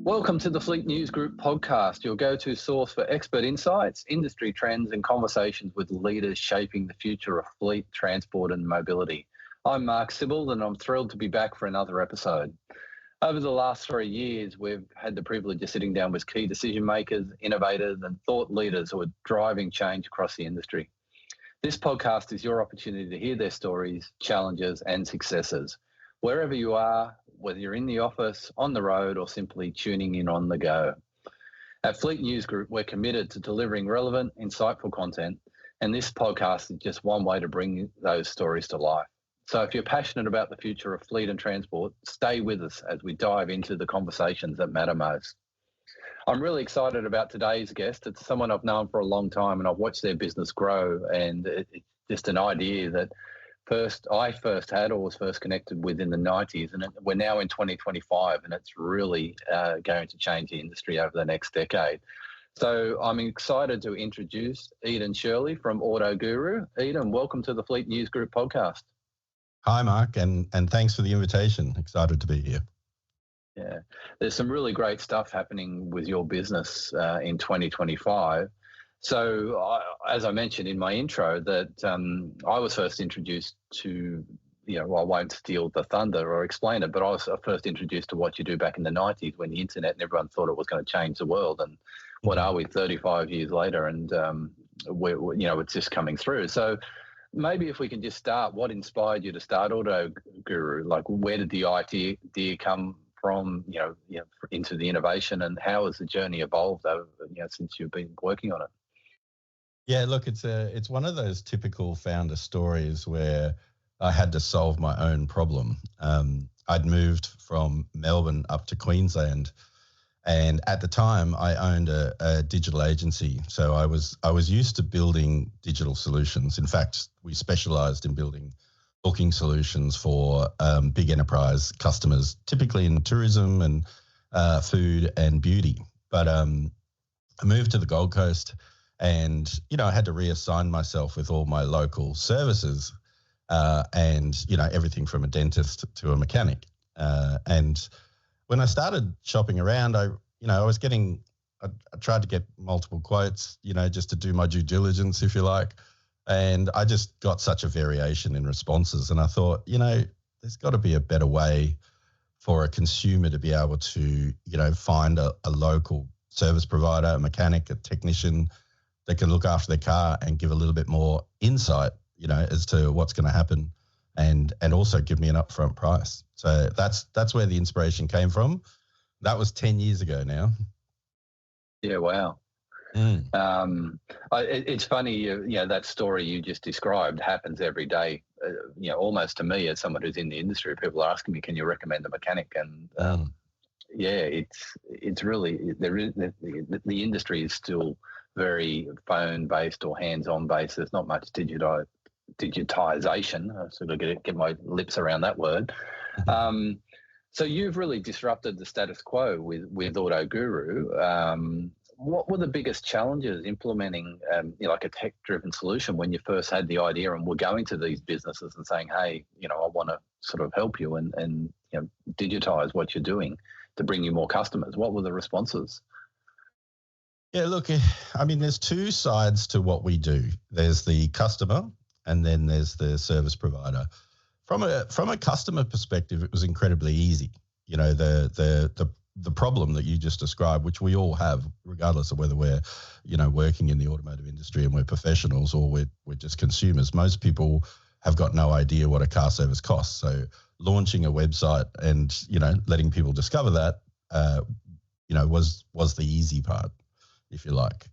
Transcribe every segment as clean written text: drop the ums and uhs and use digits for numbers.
Welcome to the Fleet News Group podcast, your go-to source for expert insights, industry trends and conversations with leaders shaping the future of fleet, transport and mobility. I'm Mark Sybil and I'm thrilled to be back for another episode. Over the last 3 years, we've had the privilege of sitting down with key decision makers, innovators and thought leaders who are driving change across the industry. This podcast is your opportunity to hear their stories, challenges and successes. Wherever you are, whether you're in the office, on the road, or simply tuning in on the go. At Fleet News Group, we're committed to delivering relevant, insightful content, and this podcast is just one way to bring those stories to life. So if you're passionate about the future of fleet and transport, stay with us as we dive into the conversations that matter most. I'm really excited about today's guest. It's someone I've known for a long time and I've watched their business grow, and it's just an idea that I was first connected with in the 90s, and we're now in 2025, and it's really going to change the industry over the next decade. So I'm excited to introduce Eden Shirley from AutoGuru. Eden, welcome to the Fleet News Group podcast. Hi, Mark, and thanks for the invitation. Excited to be here. Yeah, there's some really great stuff happening with your business in 2025. So as I mentioned in my intro, that I was first introduced to, I won't steal the thunder or explain it, but I was first introduced to what you do back in the 90s when the internet and everyone thought it was going to change the world. And what are we 35 years later? And it's just coming through. So maybe if we can just start, what inspired you to start AutoGuru? Like, where did the idea come from, into the innovation, and how has the journey evolved over, since you've been working on it? Yeah, look, it's one of those typical founder stories where I had to solve my own problem. I'd moved from Melbourne up to Queensland, and at the time I owned a digital agency. So I was used to building digital solutions. In fact, we specialised in building booking solutions for big enterprise customers, typically in tourism and food and beauty. But I moved to the Gold Coast, and, I had to reassign myself with all my local services and, everything from a dentist to a mechanic. And when I started shopping around, I tried to get multiple quotes, just to do my due diligence, if you like. And I just got such a variation in responses. And I thought, there's got to be a better way for a consumer to be able to, find a local service provider, a mechanic, a technician that can look after their car and give a little bit more insight, as to what's going to happen, and also give me an upfront price. So that's where the inspiration came from. That was 10 years ago now. Yeah, wow. It's funny, that story you just described happens every day. Almost to me, as someone who's in the industry, people are asking me, "Can you recommend a mechanic?" And it's really the industry is still very phone-based or hands-on based. There's not much digitisation. I sort of get my lips around that word. So you've really disrupted the status quo with AutoGuru. What were the biggest challenges implementing like a tech-driven solution when you first had the idea and were going to these businesses and saying, "Hey, I want to sort of help you and digitize what you're doing to bring you more customers"? What were the responses? Yeah, look, there's two sides to what we do. There's the customer, and then there's the service provider. From a customer perspective, it was incredibly easy. The problem that you just described, which we all have, regardless of whether we're, working in the automotive industry and we're professionals or we're just consumers. Most people have got no idea what a car service costs. So launching a website and, letting people discover that, was the easy part, if you like.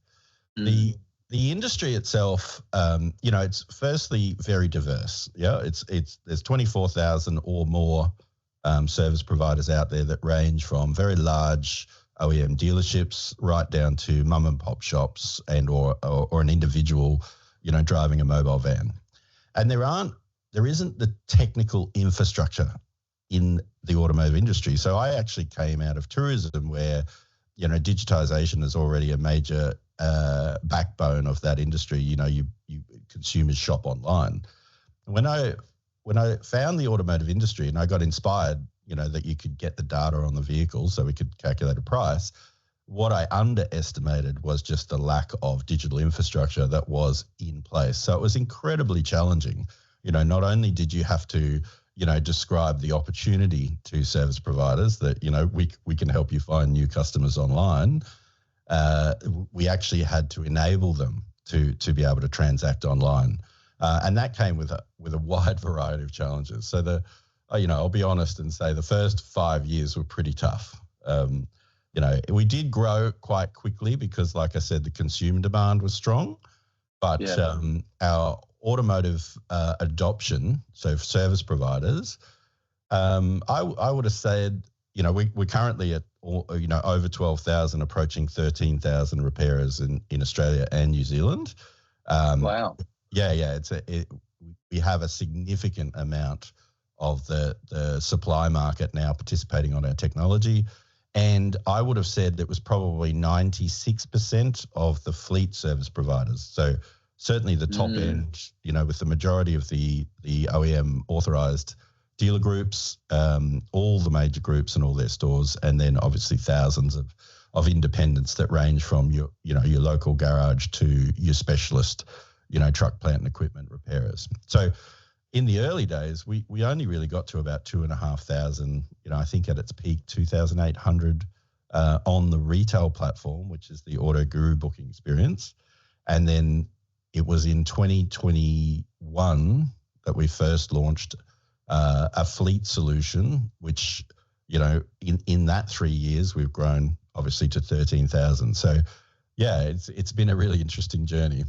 The industry itself, it's firstly very diverse. Yeah, there's 24,000 or more service providers out there that range from very large OEM dealerships right down to mum and pop shops and or an individual, driving a mobile van. And there isn't the technical infrastructure in the automotive industry. So I actually came out of tourism where, digitisation is already a major backbone of that industry. You consumers shop online. When I found the automotive industry and I got inspired that you could get the data on the vehicle so we could calculate a price. What I underestimated was just the lack of digital infrastructure that was in place. So it was incredibly challenging. Not only did you have to, describe the opportunity to service providers that, we can help you find new customers online, we actually had to enable them to be able to transact online. And that came with a wide variety of challenges. So I'll be honest and say the first 5 years were pretty tough. We did grow quite quickly because, like I said, the consumer demand was strong, but our automotive adoption, so service providers, I would have said, we're currently at, over 12,000, approaching 13,000 repairers in Australia and New Zealand. Wow. Yeah. We have a significant amount of the supply market now participating on our technology. And I would have said it was probably 96% of the fleet service providers. So certainly the top end, with the majority of the OEM authorized dealer groups, all the major groups and all their stores, and then obviously thousands of independents that range from your local garage to your specialist, truck, plant and equipment repairers. So in the early days, we only really got to about 2,500, I think at its peak, 2,800 on the retail platform, which is the AutoGuru booking experience. And then it was in 2021 that we first launched a fleet solution, which, in that 3 years, we've grown obviously to 13,000. So yeah, it's been a really interesting journey.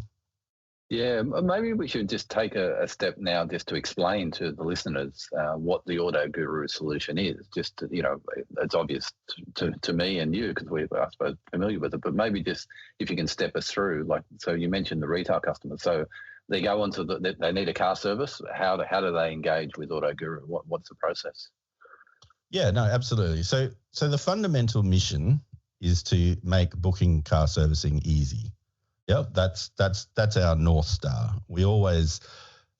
Yeah, maybe we should just take a step now just to explain to the listeners what the AutoGuru solution is. Just to, it's obvious to me and you because we're, I suppose, familiar with it, but maybe just if you can step us through, so you mentioned the retail customers. So they go onto they need a car service. How do they engage with AutoGuru? What's the process? Yeah, no, absolutely. So the fundamental mission is to make booking car servicing easy. Yep, that's our North Star. We always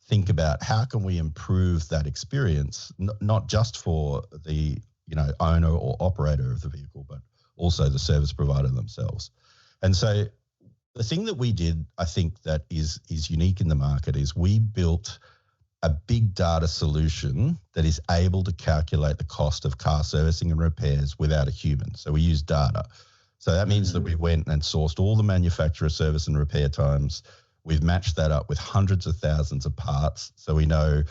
think about how can we improve that experience, not just for the owner or operator of the vehicle, but also the service provider themselves. And so the thing that we did, I think that is unique in the market, is we built a big data solution that is able to calculate the cost of car servicing and repairs without a human. So we use data. So that means that we went and sourced all the manufacturer service and repair times. We've matched that up with hundreds of thousands of parts. So we know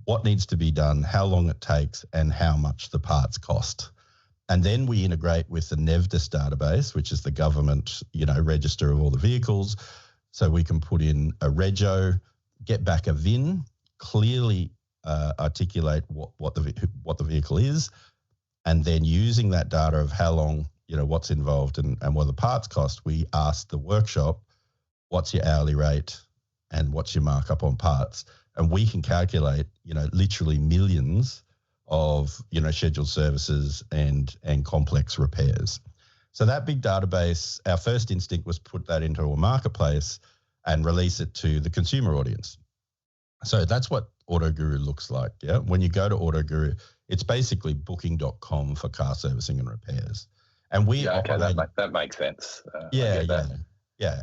what needs to be done, how long it takes, and how much the parts cost. And then we integrate with the NEVDIS database, which is the government, register of all the vehicles. So we can put in a rego, get back a VIN, clearly articulate what the vehicle is, and then using that data of how long, what's involved and what the parts cost, we ask the workshop, what's your hourly rate and what's your markup on parts? And we can calculate, literally millions of, scheduled services and complex repairs. So that big database, our first instinct was put that into a marketplace and release it to the consumer audience. So that's what AutoGuru looks like. Yeah. When you go to AutoGuru, it's basically booking.com for car servicing and repairs. And we that makes sense. Yeah.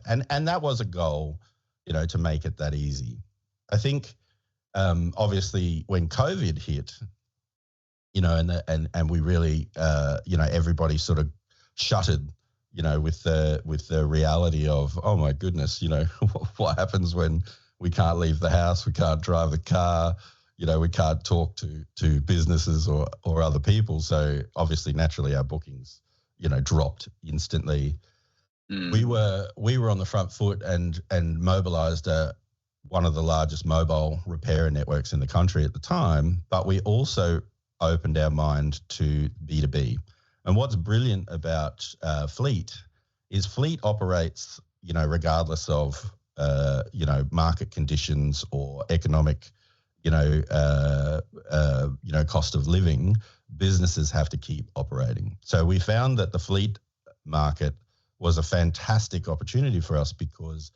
And that was a goal, to make it that easy. I think obviously when COVID hit, and we really everybody sort of shuttered, with the reality of, oh my goodness, what happens when we can't leave the house, we can't drive the car, we can't talk to businesses or other people. So obviously naturally our bookings dropped instantly. We were on the front foot and mobilized one of the largest mobile repair networks in the country at the time, but we also opened our mind to B2B. And what's brilliant about Fleet is Fleet operates, regardless of, market conditions or economic, cost of living. Businesses have to keep operating. So we found that the fleet market was a fantastic opportunity for us because,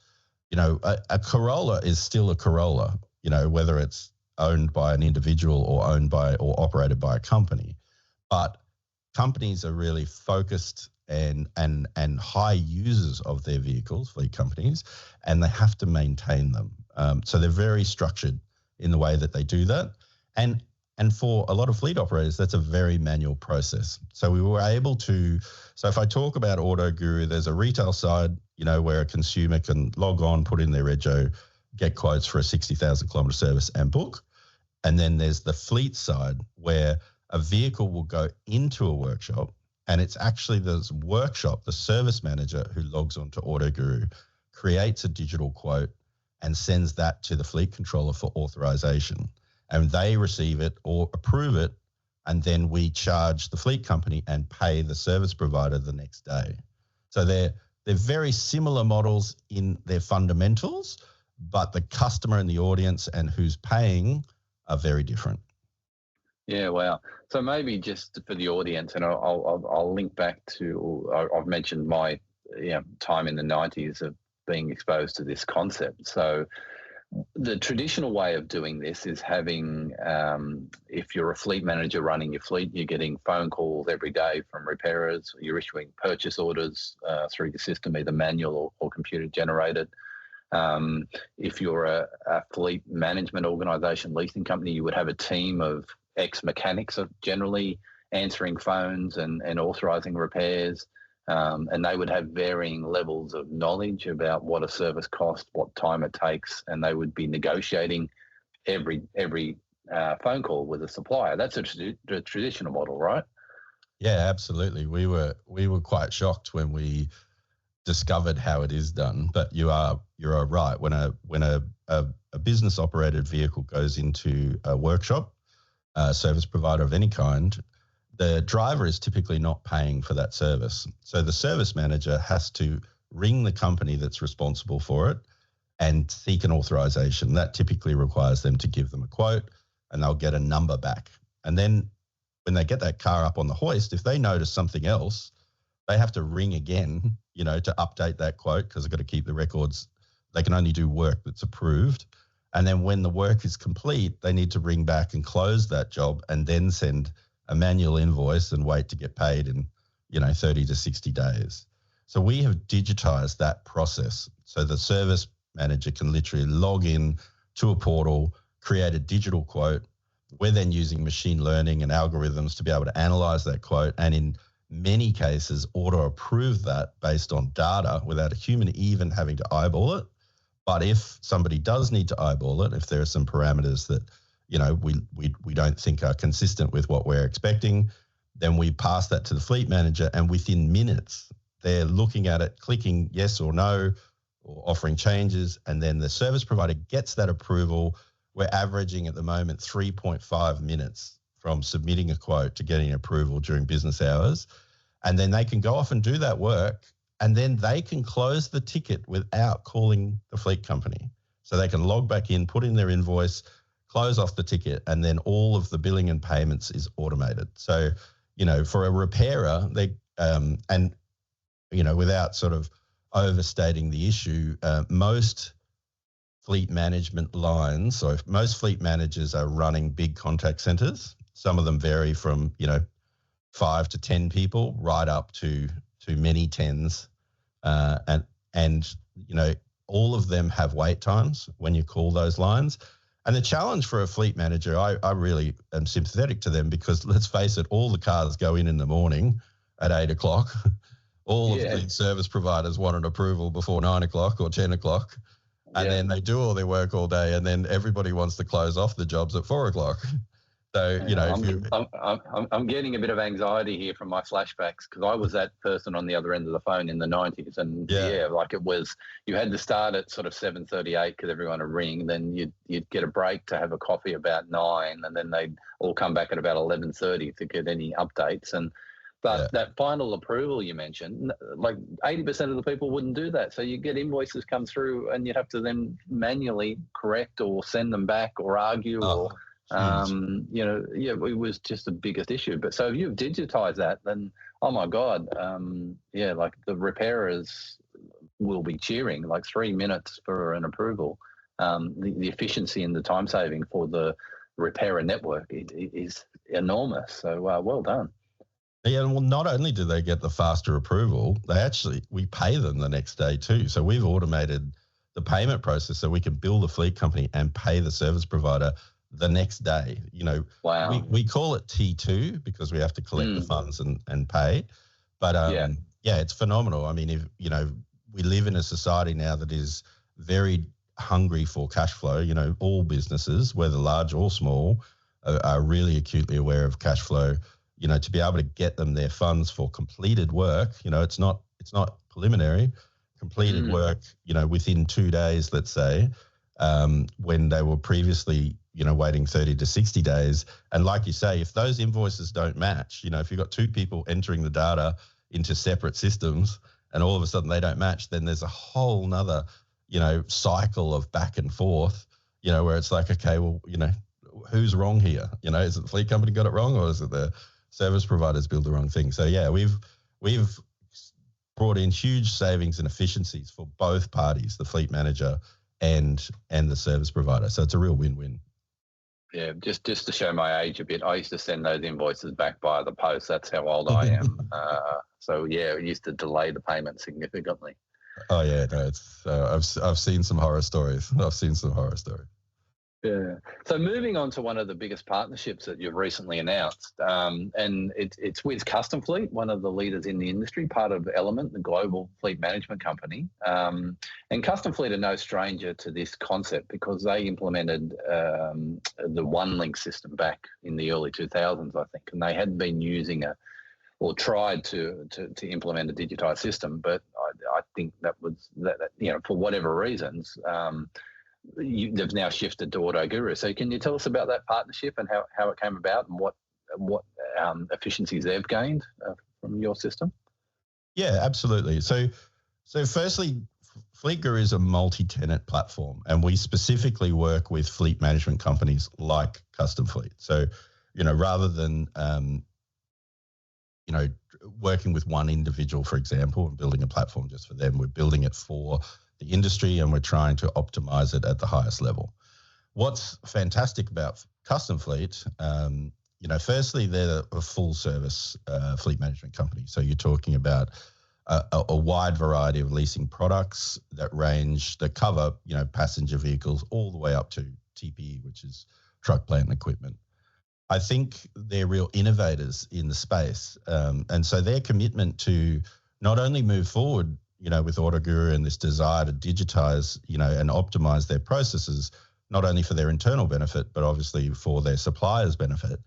a Corolla is still a Corolla, whether it's owned by an individual or owned by or operated by a company. But companies are really focused and high users of their vehicles, fleet companies, and they have to maintain them. So they're very structured in the way that they do that. And for a lot of fleet operators, that's a very manual process. So we were able to, so if I talk about AutoGuru, there's a retail side, where a consumer can log on, put in their rego, get quotes for a 60,000 kilometre service and book. And then there's the fleet side where a vehicle will go into a workshop, and it's actually the workshop, the service manager who logs onto AutoGuru, creates a digital quote and sends that to the fleet controller for authorization. And they receive it or approve it, and then we charge the fleet company and pay the service provider the next day. So they're very similar models in their fundamentals, but the customer and the audience and who's paying are very different. Yeah, wow. So maybe just for the audience, and I'll link back to, I've mentioned my time in the 90s of being exposed to this concept. So the traditional way of doing this is having, if you're a fleet manager running your fleet, you're getting phone calls every day from repairers, you're issuing purchase orders through the system, either manual or computer generated. If you're a fleet management organisation, leasing company, you would have a team of ex-mechanics generally answering phones and authorising repairs. And they would have varying levels of knowledge about what a service costs, what time it takes, and they would be negotiating every phone call with a supplier. That's the traditional model, right? Yeah, absolutely. We were quite shocked when we discovered how it is done. But you are right. When a business operated vehicle goes into a workshop, a service provider of any kind, the driver is typically not paying for that service. So the service manager has to ring the company that's responsible for it and seek an authorization. That typically requires them to give them a quote, and they'll get a number back. And then when they get that car up on the hoist, if they notice something else, they have to ring again, to update that quote, because they've got to keep the records. They can only do work that's approved. And then when the work is complete, they need to ring back and close that job and then send a manual invoice and wait to get paid in, 30 to 60 days. So we have digitized that process. So the service manager can literally log in to a portal, create a digital quote. We're then using machine learning and algorithms to be able to analyze that quote, and in many cases auto approve that based on data without a human even having to eyeball it. But if somebody does need to eyeball it, if there are some parameters that we don't think are consistent with what we're expecting, then we pass that to the fleet manager, and within minutes they're looking at it, clicking yes or no, or offering changes, and then the service provider gets that approval. We're averaging at the moment 3.5 minutes from submitting a quote to getting approval during business hours, and then they can go off and do that work, and then they can close the ticket without calling the fleet company. So they can log back in, put in their invoice, close off the ticket, and then all of the billing and payments is automated. So, for a repairer, without sort of overstating the issue, most fleet management lines, so most fleet managers are running big contact centers. Some of them vary from, 5 to 10 people right up to many tens. And all of them have wait times when you call those lines. And the challenge for a fleet manager, I really am sympathetic to them, because let's face it, all the cars go in the morning at 8 o'clock. All of the service providers want an approval before 9 o'clock or 10 o'clock. And then they do all their work all day, and then everybody wants to close off the jobs at 4 o'clock. So, I'm getting a bit of anxiety here from my flashbacks, because I was that person on the other end of the phone in the 90s. And it was, you had to start at sort of 7:38 because everyone would ring. Then you'd get a break to have a coffee about 9, and then they'd all come back at about 11:30 to get any updates. But that final approval you mentioned, like 80% of the people wouldn't do that. So you get invoices come through, and you'd have to then manually correct or send them back or argue it was just the biggest issue. But so if you've digitized that, then, oh my God, like the repairers will be cheering, like 3 minutes for an approval. the efficiency and the time saving for the repairer network is enormous. So well done. Yeah, well, not only do they get the faster approval, we pay them the next day too. So we've automated the payment process so we can bill the fleet company and pay the service provider the next day. Wow. We call it T2 because we have to collect the funds and pay. But yeah, it's phenomenal. I mean, if we live in a society now that is very hungry for cash flow. All businesses, whether large or small, are really acutely aware of cash flow. To be able to get them their funds for completed work, it's not preliminary, completed work, within 2 days, let's say, when they were previously, waiting 30 to 60 days. And like you say, if those invoices don't match, if you've got two people entering the data into separate systems and all of a sudden they don't match, then there's a whole nother, cycle of back and forth, where it's like, okay, well, who's wrong here? Is it the fleet company got it wrong, or is it the service providers build the wrong thing? So yeah, we've brought in huge savings and efficiencies for both parties, the fleet manager and the service provider. So it's a real win-win. Yeah, just to show my age a bit, I used to send those invoices back by the post. That's how old I am. So yeah, it used to delay the payment significantly. Oh yeah, no, it's I've seen some horror stories. Yeah. So moving on to one of the biggest partnerships that you've recently announced, and it's with Custom Fleet, one of the leaders in the industry, part of Element, the global fleet management company. And Custom Fleet are no stranger to this concept because they implemented the OneLink system back in the early 2000s, I think, and they had been using or tried to implement a digitised system, but I think that for whatever reasons. They've now shifted to AutoGuru. So can you tell us about that partnership and how it came about and what efficiencies they've gained from your system? Yeah, absolutely. So firstly, FleetGuru is a multi-tenant platform, and we specifically work with fleet management companies like Custom Fleet. So, rather than working with one individual, for example, and building a platform just for them, we're building it for the industry, and we're trying to optimize it at the highest level. What's fantastic about Custom Fleet, firstly, they're a full service fleet management company. So you're talking about a wide variety of leasing products that cover, passenger vehicles all the way up to TPE, which is truck, plant, and equipment. I think they're real innovators in the space. And so their commitment to not only move forward with AutoGuru and this desire to digitize, and optimize their processes, not only for their internal benefit, but obviously for their suppliers' benefit,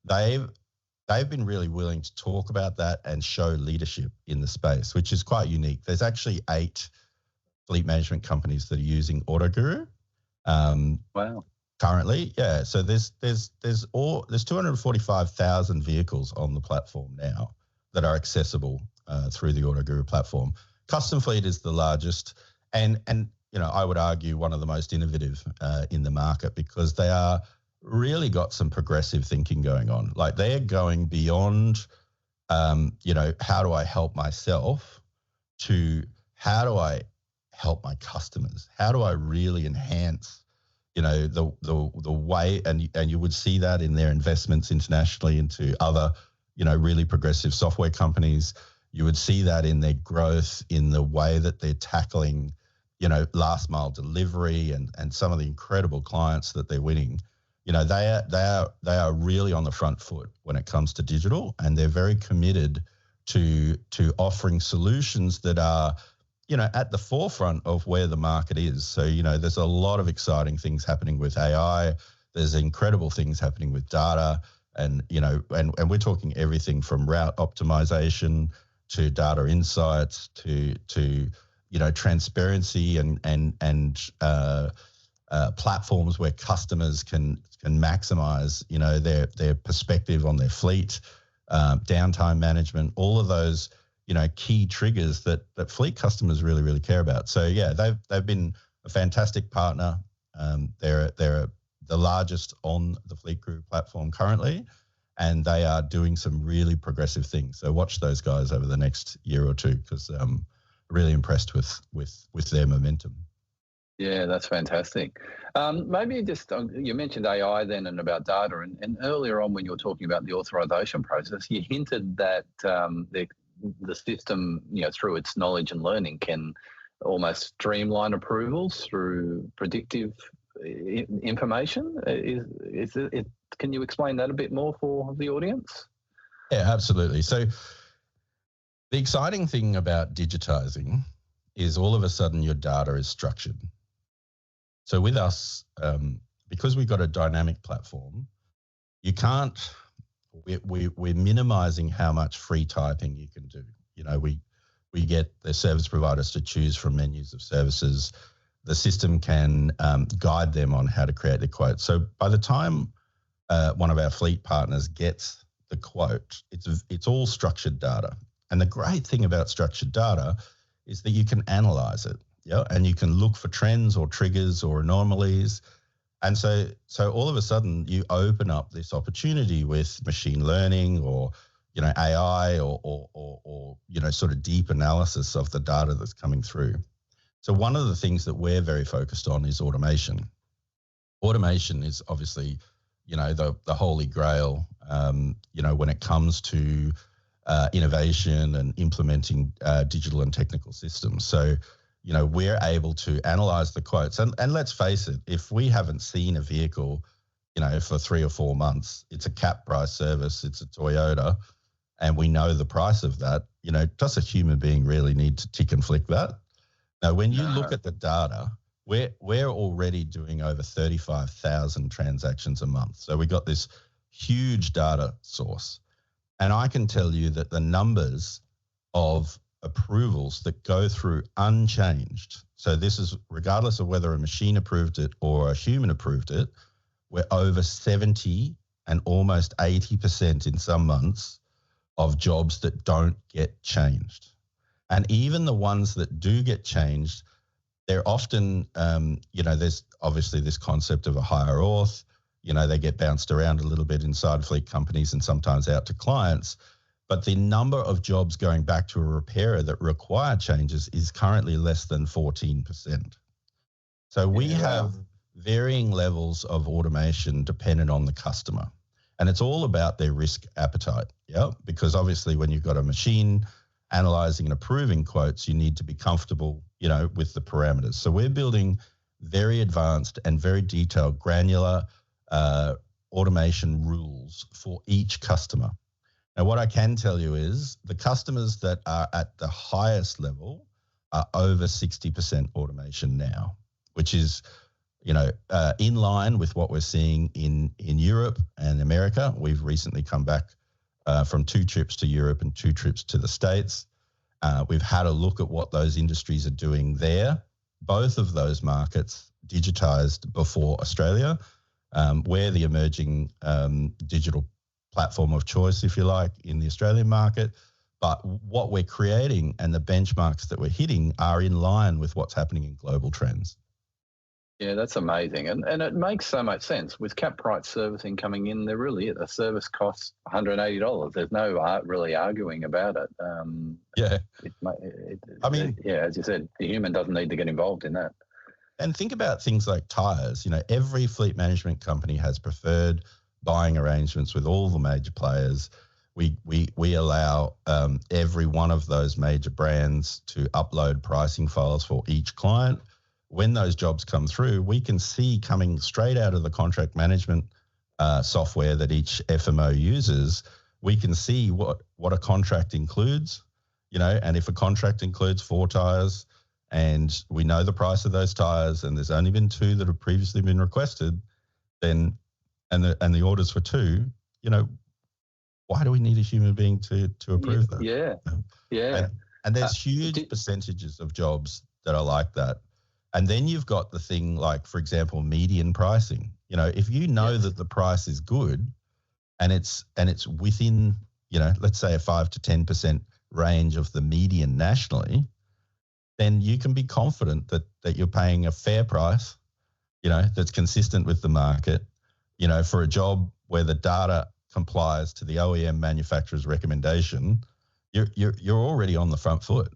they've been really willing to talk about that and show leadership in the space, which is quite unique. There's actually 8 fleet management companies that are using AutoGuru. Wow. Currently, yeah. So there's 245,000 vehicles on the platform now that are accessible through the AutoGuru platform. Custom Fleet is the largest and I would argue one of the most innovative in the market because they are really got some progressive thinking going on. Like they're going beyond, how do I help myself to how do I help my customers? How do I really enhance, the way, and you would see that in their investments internationally into other, really progressive software companies. You would see that in their growth, in the way that they're tackling, last mile delivery and some of the incredible clients that they're winning. They are really on the front foot when it comes to digital, and they're very committed to offering solutions that are, at the forefront of where the market is. So, there's a lot of exciting things happening with AI. There's incredible things happening with data, and we're talking everything from route optimization to data insights to transparency and platforms where customers can maximize their perspective on their fleet, downtime management, all of those key triggers that fleet customers really, really care about. So yeah, they've been a fantastic partner. They're the largest on the FleetGuru platform currently, and they are doing some really progressive things. So watch those guys over the next year or two because I'm really impressed with their momentum. Yeah, that's fantastic. Maybe just you mentioned AI then and about data, and earlier on when you were talking about the authorization process, you hinted that the system, through its knowledge and learning, can almost streamline approvals through predictive information. Can you explain that a bit more for the audience? Yeah, absolutely. So the exciting thing about digitizing is all of a sudden your data is structured. So with us, because we've got a dynamic platform, you can't, we're minimizing how much free typing you can do. We get the service providers to choose from menus of services. The system can guide them on how to create the quote. So by the time one of our fleet partners gets the quote, it's all structured data. And the great thing about structured data is that you can analyze it, and you can look for trends or triggers or anomalies. And so all of a sudden you open up this opportunity with machine learning or AI or sort of deep analysis of the data that's coming through. So one of the things that we're very focused on is automation. Automation is obviously, the holy grail, when it comes to innovation and implementing digital and technical systems. So, we're able to analyze the quotes. And let's face it, if we haven't seen a vehicle, for 3 or 4 months, it's a cap price service, it's a Toyota, and we know the price of that, does a human being really need to tick and flick that? Now, when you look at the data, we're already doing over 35,000 transactions a month. So we got this huge data source. And I can tell you that the numbers of approvals that go through unchanged, so this is regardless of whether a machine approved it or a human approved it, we're over 70 and almost 80% in some months of jobs that don't get changed. And even the ones that do get changed, they're often, there's obviously this concept of a higher auth. They get bounced around a little bit inside fleet companies and sometimes out to clients. But the number of jobs going back to a repairer that require changes is currently less than 14%. So we have varying levels of automation dependent on the customer. And it's all about their risk appetite, because obviously when you've got a machine analyzing and approving quotes, you need to be comfortable, with the parameters. So we're building very advanced and very detailed granular automation rules for each customer. Now, what I can tell you is the customers that are at the highest level are over 60% automation now, which is, in line with what we're seeing in Europe and America. We've recently come back from 2 trips to Europe and 2 trips to the States. We've had a look at what those industries are doing there. Both of those markets digitized before Australia. We're the emerging digital platform of choice, if you like, in the Australian market. But what we're creating and the benchmarks that we're hitting are in line with what's happening in global trends. Yeah, that's amazing. And it makes so much sense. With cap price servicing coming in, they're really, a service costs $180. There's no really arguing about it. As you said, the human doesn't need to get involved in that. And think about things like tires. Every fleet management company has preferred buying arrangements with all the major players. We allow every one of those major brands to upload pricing files for each client. When those jobs come through, we can see coming straight out of the contract management software that each FMO uses, we can see what a contract includes, and if a contract includes 4 tires and we know the price of those tires and there's only been 2 that have previously been requested, then and the orders for 2, why do we need a human being to approve that? Yeah. And there's huge percentages of jobs that are like that. And then you've got the thing like, for example, median pricing. If you know that the price is good and it's within, let's say a 5 to 10% range of the median nationally, then you can be confident that you're paying a fair price, that's consistent with the market, for a job where the data complies to the OEM manufacturer's recommendation. You're already on the front foot.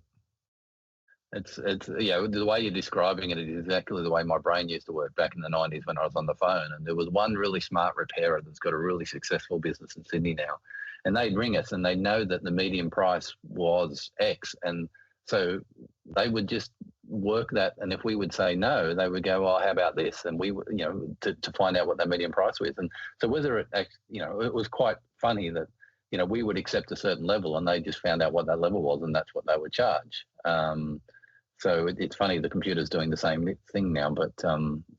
It's the way you're describing it is exactly the way my brain used to work back in the 90s when I was on the phone. And there was one really smart repairer that's got a really successful business in Sydney now, and they'd ring us and they know that the median price was X, and so they would just work that. And if we would say no, they would go, "Well, how about this?" And we would, to find out what that median price was. And so whether it, it was quite funny that we would accept a certain level, and they just found out what that level was, and that's what they would charge. So it's funny the computer's doing the same thing now, but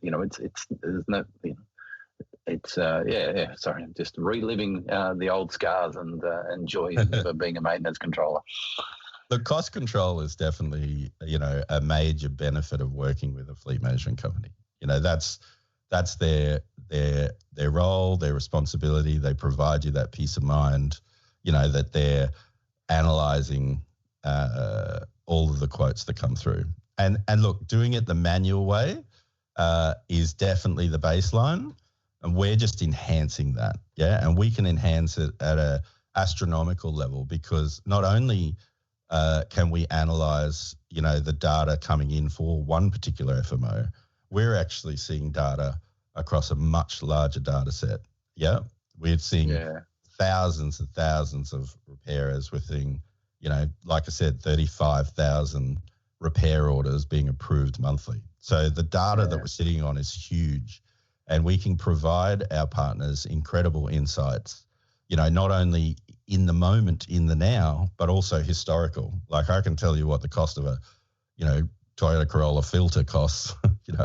it's there's no sorry, just reliving the old scars and joys of being a maintenance controller. The cost control is definitely a major benefit of working with a fleet management company. That's their role, their responsibility. They provide you that peace of mind, that they're analyzing all of the quotes that come through. And look, doing it the manual way is definitely the baseline, and we're just enhancing that, and we can enhance it at a astronomical level, because not only can we analyze the data coming in for one particular FMO, we're actually seeing data across a much larger data set. We're seeing thousands and thousands of repairers within, like I said, 35,000 repair orders being approved monthly. So the data that we're sitting on is huge, and we can provide our partners incredible insights, not only in the moment, in the now, but also historical. Like, I can tell you what the cost of a, Toyota Corolla filter costs,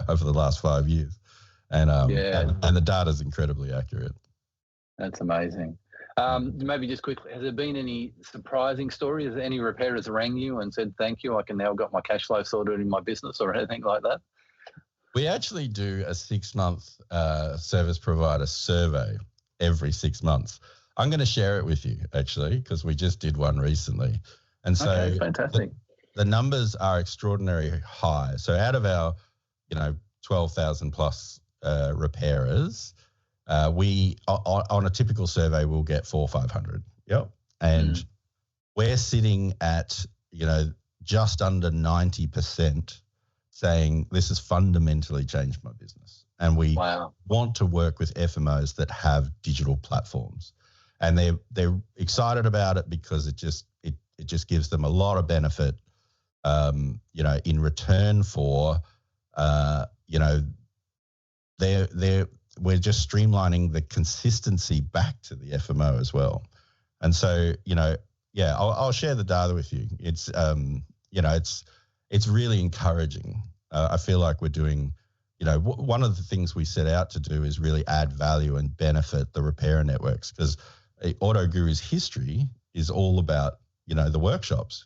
over the last 5 years. And the data is incredibly accurate. That's amazing. Maybe just quickly, has there been any surprising stories? Has any repairers rang you and said, "Thank you, I can now got my cash flow sorted in my business," or anything like that? We actually do a 6-month service provider survey every 6 months. I'm going to share it with you, actually, because we just did one recently. And so fantastic. The numbers are extraordinarily high. So out of our, 12,000 plus repairers, we on a typical survey we'll get 400 or 500. And we're sitting at just under 90% saying this has fundamentally changed my business, and we want to work with FMOs that have digital platforms, and they're excited about it because it just gives them a lot of benefit in return for we're just streamlining the consistency back to the FMO as well. And so, I'll share the data with you. It's, it's really encouraging. I feel like we're doing, one of the things we set out to do is really add value and benefit the repair networks, because AutoGuru's history is all about, the workshops.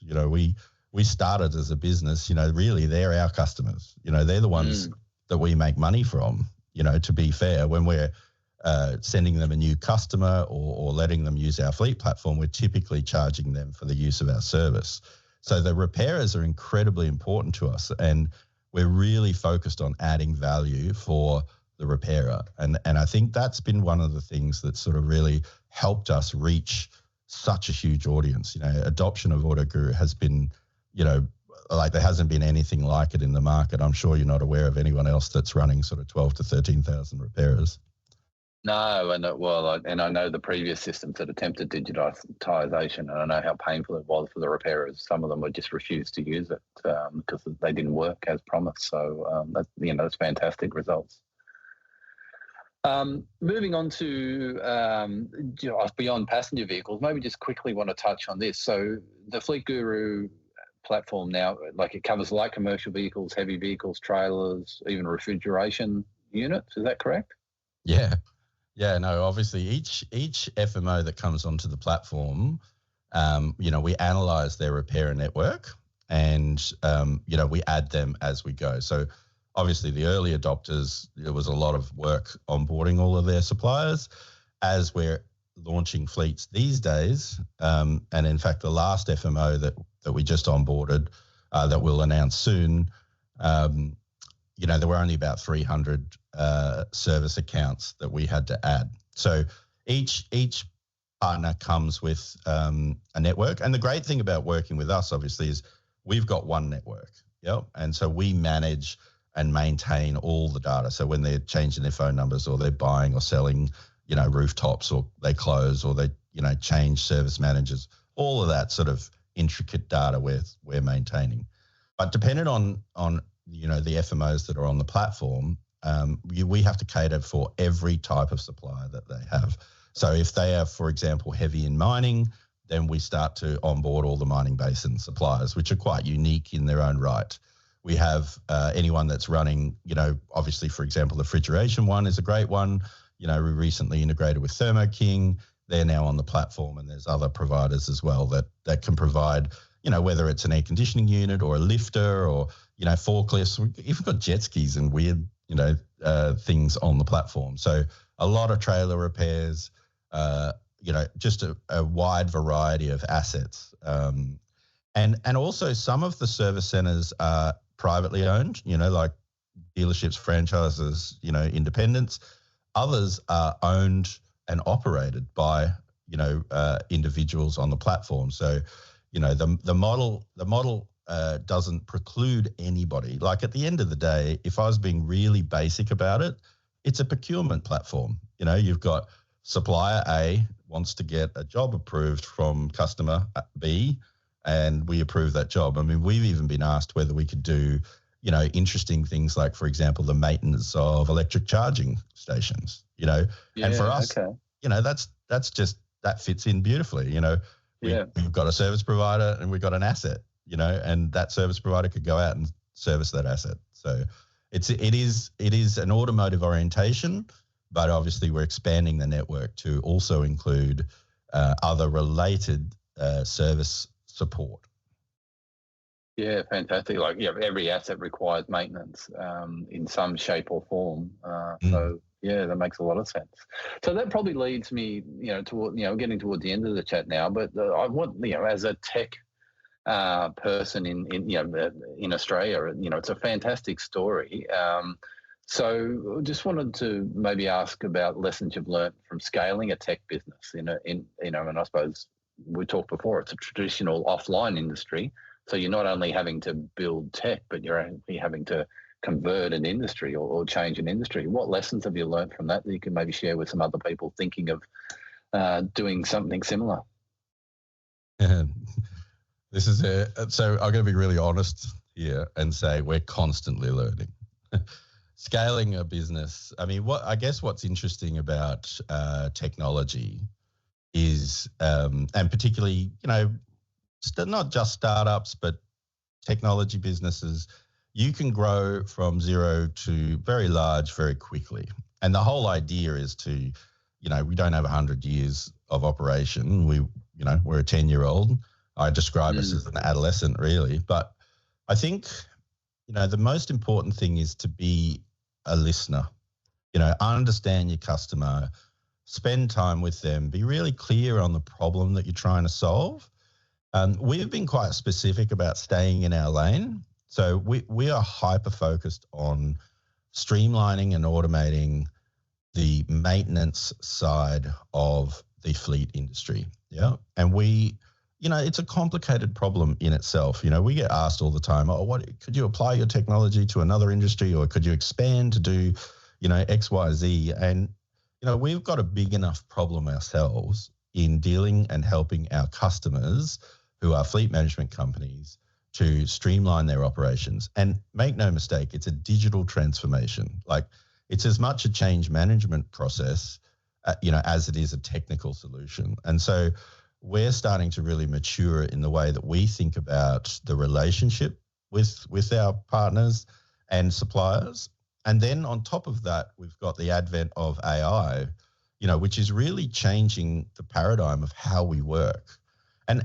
We started as a business, really they're our customers. They're the ones that we make money from. To be fair, when we're sending them a new customer or letting them use our fleet platform, we're typically charging them for the use of our service. So the repairers are incredibly important to us, and we're really focused on adding value for the repairer. And I think that's been one of the things that sort of really helped us reach such a huge audience. Adoption of AutoGuru has been, like there hasn't been anything like it in the market. I'm sure you're not aware of anyone else that's running sort of 12 to 13,000 repairers. No, and I know the previous systems that attempted digitisation, and I know how painful it was for the repairers. Some of them would just refuse to use it because they didn't work as promised. So that's fantastic results. Moving on to beyond passenger vehicles, maybe just quickly want to touch on this. So the FleetGuru platform now, like, it covers light commercial vehicles, heavy vehicles, trailers, even refrigeration units. Is that correct? Yeah, no, obviously each FMO that comes onto the platform, we analyze their repair network, and, we add them as we go. So obviously the early adopters, there was a lot of work onboarding all of their suppliers. As we're launching fleets these days, and in fact the last FMO that we just onboarded, that we'll announce soon, there were only about 300 service accounts that we had to add. So each partner comes with a network. And the great thing about working with us, obviously, is we've got one network. Yep. And so we manage and maintain all the data. So when they're changing their phone numbers or they're buying or selling, rooftops, or they close, or they, change service managers, all of that sort of intricate data we're maintaining. But depending on the FMOs that are on the platform, we have to cater for every type of supplier that they have. So if they are, for example, heavy in mining, then we start to onboard all the mining basin suppliers, which are quite unique in their own right. We have anyone that's running, obviously, for example, the refrigeration one is a great one. We recently integrated with Thermo King. They're now on the platform, and there's other providers as well that can provide, whether it's an air conditioning unit or a lifter or, forklifts. We've even got jet skis and weird, things on the platform. So a lot of trailer repairs, just a wide variety of assets. And also some of the service centers are privately owned, like dealerships, franchises, independents. Others are owned and operated by, individuals on the platform. So, the model doesn't preclude anybody. Like, at the end of the day, if I was being really basic about it, it's a procurement platform. You've got supplier A wants to get a job approved from customer B, and we approve that job. I mean, we've even been asked whether we could do, interesting things like, for example, the maintenance of electric charging stations, and for us, that fits in beautifully. We've got a service provider and we've got an asset, and that service provider could go out and service that asset. So it is an automotive orientation, but obviously we're expanding the network to also include other related service support. Yeah, fantastic. Like, every asset requires maintenance in some shape or form. So yeah, that makes a lot of sense. So that probably leads me, toward, getting toward the end of the chat now. But I want, as a tech person in Australia, it's a fantastic story. So just wanted to maybe ask about lessons you've learned from scaling a tech business. And I suppose we talked before, it's a traditional offline industry. So you're not only having to build tech, but you're actually having to convert an industry or change an industry. What lessons have you learned from that you can maybe share with some other people thinking of doing something similar? This is so I'm going to be really honest here and say we're constantly learning. Scaling a business. I mean, what's interesting about technology is, and particularly, not just startups, but technology businesses, you can grow from zero to very large very quickly. And the whole idea is to, we don't have 100 years of operation. We're a 10-year-old. I describe us as an adolescent, really. But I think, the most important thing is to be a listener, understand your customer, spend time with them, be really clear on the problem that you're trying to solve. We've been quite specific about staying in our lane. So we are hyper-focused on streamlining and automating the maintenance side of the fleet industry. Yeah. And it's a complicated problem in itself. We get asked all the time, could you apply your technology to another industry, or could you expand to do, X, Y, Z? And, we've got a big enough problem ourselves in dealing and helping our customers who are fleet management companies to streamline their operations. And make no mistake, it's a digital transformation. Like, it's as much a change management process, as it is a technical solution. And so we're starting to really mature in the way that we think about the relationship with our partners and suppliers. And then on top of that, we've got the advent of AI, which is really changing the paradigm of how we work. And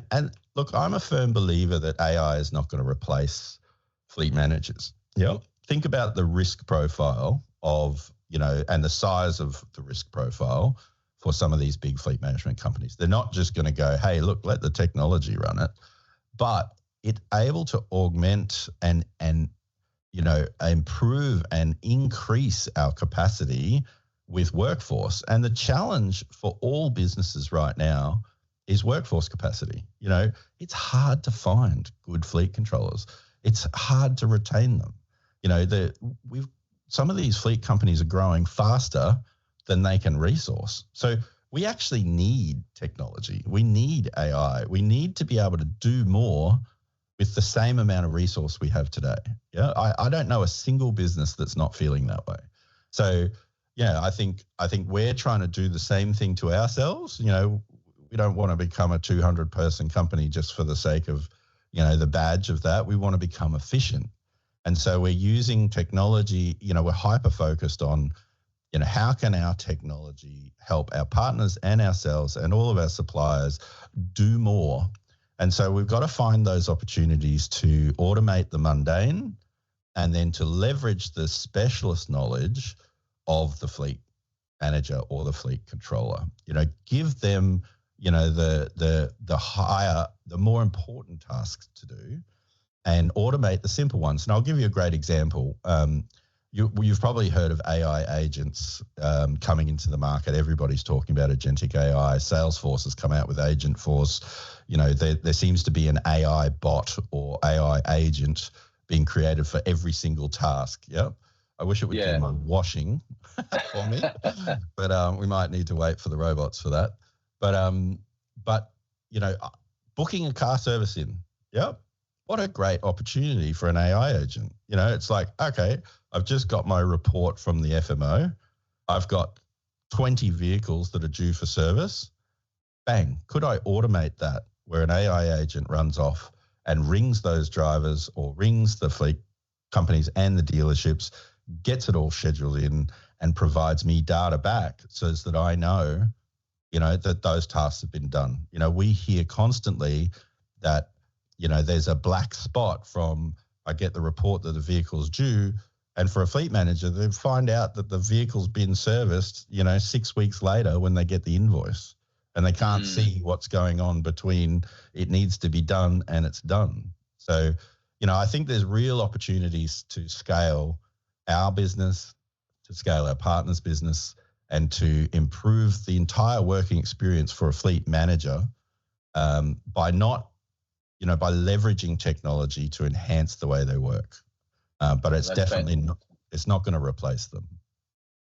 look, I'm a firm believer that AI is not going to replace fleet managers. Think about the risk profile of, and the size of the risk profile for some of these big fleet management companies. They're not just going to go, hey, look, let the technology run it, but it's able to augment and improve and increase our capacity with workforce. And the challenge for all businesses right now is workforce capacity. It's hard to find good fleet controllers. it's hard to retain them. You know, some of these fleet companies are growing faster than they can resource. So we actually need technology. We need AI. We need to be able to do more with the same amount of resource we have today. Yeah, I don't know a single business that's not feeling that way. So yeah, I think we're trying to do the same thing to ourselves. You know, we don't want to become a 200-person company just for the sake of, you know, the badge of that. We want to become efficient. And so we're using technology, you know, we're hyper-focused on, you know, how can our technology help our partners and ourselves and all of our suppliers do more? And so we've got to find those opportunities to automate the mundane and then to leverage the specialist knowledge of the fleet manager or the fleet controller. You know, give them, you know, the more important tasks to do and automate the simple ones. And I'll give you a great example. You've probably heard of AI agents coming into the market. Everybody's talking about agentic AI. Salesforce has come out with Agentforce. You know, there seems to be an AI bot or AI agent being created for every single task. Yep. I wish it would do my washing for me, but we might need to wait for the robots for that. But you know, booking a car service in. Yep. What a great opportunity for an AI agent. You know, it's like, okay, I've just got my report from the FMO. I've got 20 vehicles that are due for service. Bang, could I automate that where an AI agent runs off and rings those drivers or rings the fleet companies and the dealerships, gets it all scheduled in and provides me data back so that I know, you know, that those tasks have been done. You know, we hear constantly that, you know, there's a black spot from, I get the report that the vehicle's due, and for a fleet manager, they find out that the vehicle's been serviced, you know, 6 weeks later when they get the invoice, and they can't see what's going on between it needs to be done and it's done. So, you know, I think there's real opportunities to scale our business, to scale our partners' business, and to improve the entire working experience for a fleet manager by leveraging technology to enhance the way they work. But it's it's not going to replace them.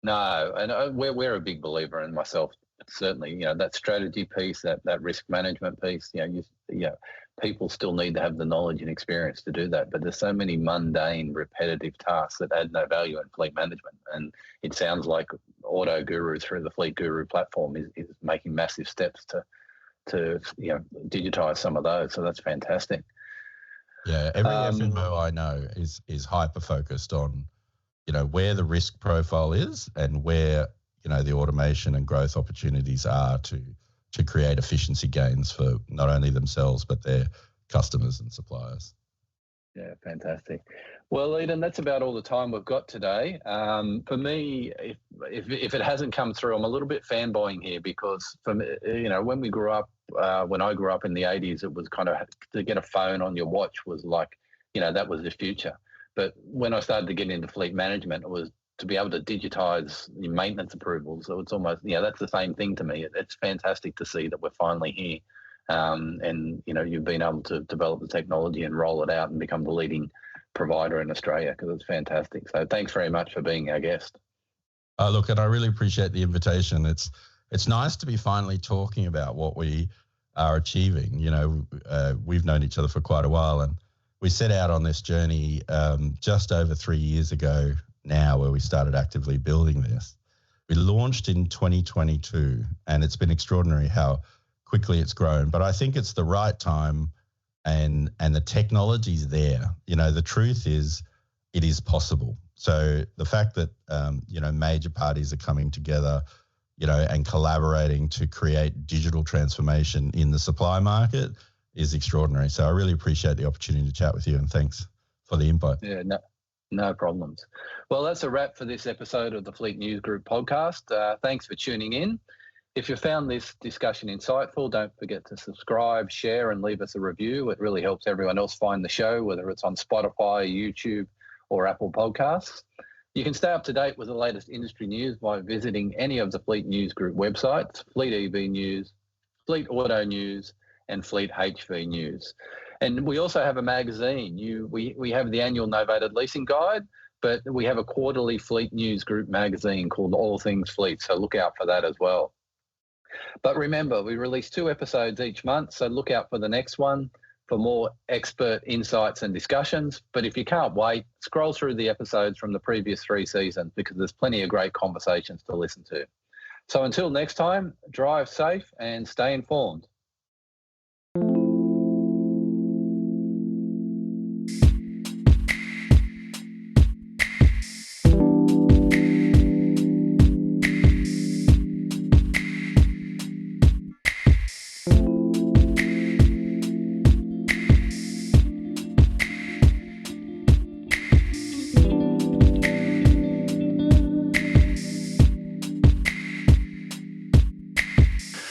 No, and we're a big believer in myself. Certainly, you know, that strategy piece, that risk management piece, you know, people still need to have the knowledge and experience to do that. But there's so many mundane, repetitive tasks that add no value in fleet management. And it sounds like AutoGuru through the FleetGuru platform is making massive steps to you know, digitize some of those. So that's fantastic. Yeah, every FMO I know is hyper focused on, you know, where the risk profile is and where, you know, the automation and growth opportunities are to create efficiency gains for not only themselves but their customers and suppliers. Yeah, fantastic. Well, Eden, that's about all the time we've got today. For me, if it hasn't come through, I'm a little bit fanboying here because, for me, you know, when we grew up, when I grew up in the 80s, it was kind of to get a phone on your watch was like, you know, that was the future. But when I started to get into fleet management, it was to be able to digitize your maintenance approvals. So it's almost, you know, that's the same thing to me. It's fantastic to see that we're finally here. And, you know, you've been able to develop the technology and roll it out and become the leading provider in Australia, because it's fantastic. So thanks very much for being our guest. Look, and I really appreciate the invitation. It's nice to be finally talking about what we are achieving. You know, we've known each other for quite a while, and we set out on this journey just over 3 years ago now, where we started actively building this. We launched in 2022, and it's been extraordinary how quickly it's grown. But I think it's the right time, and the technology's there. You know, the truth is, it is possible. So the fact that you know, major parties are coming together, you know, and collaborating to create digital transformation in the supply market is extraordinary. So I really appreciate the opportunity to chat with you, and thanks for the input. Yeah, no problems. Well, that's a wrap for this episode of the Fleet News Group podcast. Thanks for tuning in. If you found this discussion insightful, don't forget to subscribe, share, and leave us a review. It really helps everyone else find the show, whether it's on Spotify, YouTube, or Apple Podcasts. You can stay up to date with the latest industry news by visiting any of the Fleet News Group websites: Fleet EV News, Fleet Auto News, and Fleet HV News. And we also have a magazine. We have the annual novated leasing guide, but we have a quarterly Fleet News Group magazine called All Things Fleet, so look out for that as well. But remember, we release 2 episodes each month, so look out for the next one for more expert insights and discussions. But if you can't wait, scroll through the episodes from the previous 3 seasons, because there's plenty of great conversations to listen to. So until next time, drive safe and stay informed.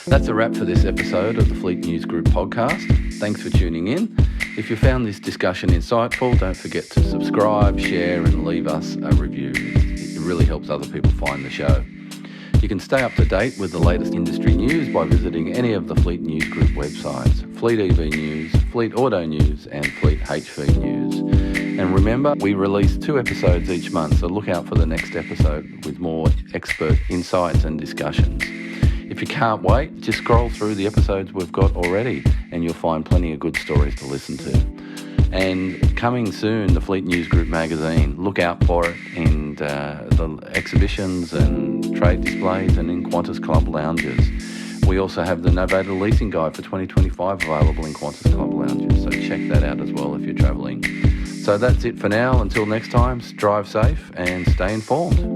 That's a wrap for this episode of the Fleet News Group podcast. Thanks for tuning in. If you found this discussion insightful, don't forget to subscribe, share and leave us a review. It really helps other people find the show. You can stay up to date with the latest industry news by visiting any of the Fleet News Group websites: Fleet EV News, Fleet Auto News and Fleet HV News. And remember, we release 2 episodes each month, so look out for the next episode with more expert insights and discussions. If you can't wait, just scroll through the episodes we've got already and you'll find plenty of good stories to listen to. And coming soon, the Fleet News Group magazine. Look out for it in the exhibitions and trade displays and in Qantas Club lounges. We also have the novated leasing guide for 2025 available in Qantas Club lounges, so check that out as well if you're travelling. So that's it for now. Until next time, drive safe and stay informed.